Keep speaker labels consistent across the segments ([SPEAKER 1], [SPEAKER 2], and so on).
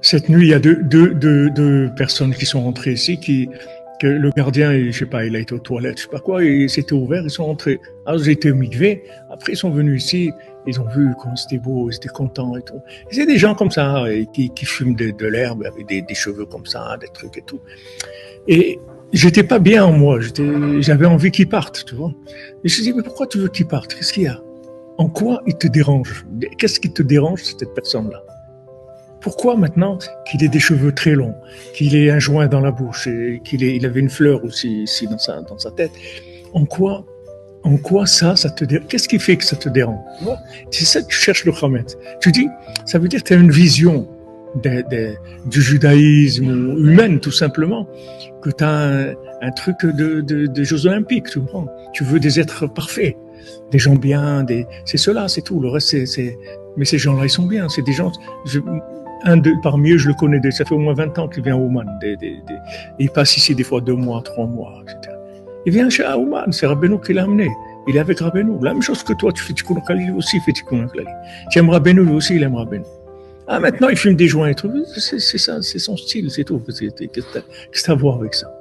[SPEAKER 1] Cette nuit, il y a deux personnes qui sont rentrées ici, que le gardien, je sais pas, il a été aux toilettes, je sais pas quoi, et c'était ouvert, ils sont rentrés. Alors j'ai été au mikvé, après ils sont venus ici, ils ont vu comment c'était beau, ils étaient contents et tout. Et c'est des gens comme ça, et qui fument de l'herbe avec des cheveux comme ça, des trucs et tout. Et j'étais pas bien en moi, j'avais envie qu'ils partent, tu vois. Et je me suis dit, mais pourquoi tu veux qu'ils partent? Qu'est-ce qu'il y a? En quoi il te dérange? Qu'est-ce qui te dérange, cette personne-là? Pourquoi maintenant qu'il ait des cheveux très longs, qu'il ait un joint dans la bouche et il avait une fleur aussi ici dans sa tête? En quoi ça te dérange? Qu'est-ce qui fait que ça te dérange? C'est ça que tu cherches le Khamet. Tu dis, ça veut dire que tu as une vision du judaïsme humaine, tout simplement, que tu as un truc de Jeux Olympiques, tu comprends? Tu veux des êtres parfaits, des gens bien, c'est cela, c'est tout. Le reste, mais ces gens-là, ils sont bien. C'est des gens, parmi eux, je le connais, ça fait au moins 20 ans qu'il vient à Ouman. Il passe ici des fois 2 mois, 3 mois, etc. Il vient chez Ouman, c'est Rabbeinu qui l'a amené. Il est avec Rabbeinu. La même chose que toi, tu fais Tikkun Khalil, lui aussi fait Tikkun Khalil. Tu aimes Rabbeinu, lui aussi, il aime Rabbeinu. Ah, maintenant, il fume des joints et tout. C'est ça, c'est son style, c'est tout. Qu'est-ce que tu as à voir avec ça?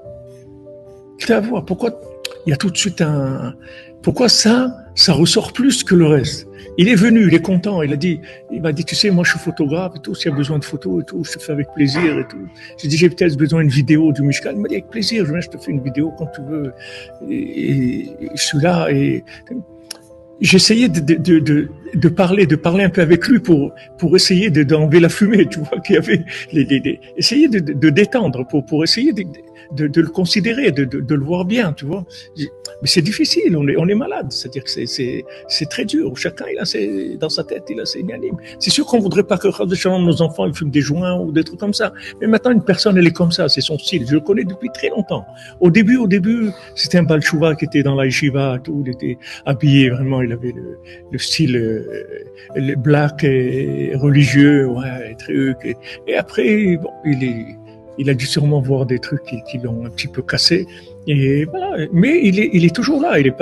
[SPEAKER 1] Qu'est-ce que tu as à voir? Pourquoi il y a tout de suite pourquoi ça ressort plus que le reste? Il est venu, il est content, il m'a dit, tu sais, moi je suis photographe et tout, s'il y a besoin de photos et tout, je te fais avec plaisir et tout. J'ai dit, j'ai peut-être besoin d'une vidéo du Mishkan. Il m'a dit, avec plaisir, je te fais une vidéo quand tu veux. Et je suis là et j'essayais de parler un peu avec lui pour essayer d'enlever la fumée, tu vois, qu'il y avait essayer de détendre pour essayer de le considérer, de le voir bien, tu vois. Mais c'est difficile, on est malade, c'est-à-dire que c'est très dur. Chacun, dans sa tête, il a ses nianimes. C'est sûr qu'on voudrait pas que nos enfants ils fument des joints ou des trucs comme ça. Mais maintenant, une personne, elle est comme ça, c'est son style. Je le connais depuis très longtemps. Au début, c'était un Baal Tshuva qui était dans la yeshiva, tout, il était habillé vraiment, il avait le style le black et religieux, ouais, truc. Et après, bon, il a dû sûrement voir des trucs qui l'ont un petit peu cassé. Et voilà. Mais il est toujours là. Il a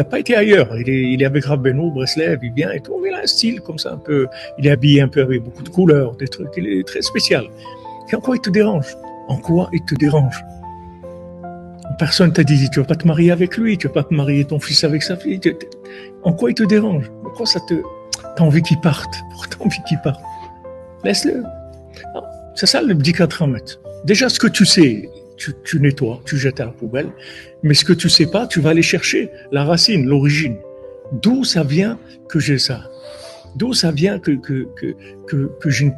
[SPEAKER 1] pas été ailleurs. Il est avec Rabbeinu, Breslev, il vient et tout. Mais il a un style comme ça un peu. Il est habillé un peu avec beaucoup de couleurs, des trucs. Il est très spécial. Et en quoi il te dérange? En quoi il te dérange? Personne t'a dit, tu vas pas te marier avec lui, tu vas pas te marier ton fils avec sa fille. En quoi il te dérange? Pourquoi t'as envie qu'il parte? Pourquoi t'as envie qu'il parte? Laisse-le. Non, c'est ça le bdikat Hamet. Déjà, ce que tu sais, tu nettoies, tu jettes à la poubelle. Mais ce que tu sais pas, tu vas aller chercher la racine, l'origine. D'où ça vient que j'ai ça? D'où ça vient que j'ai une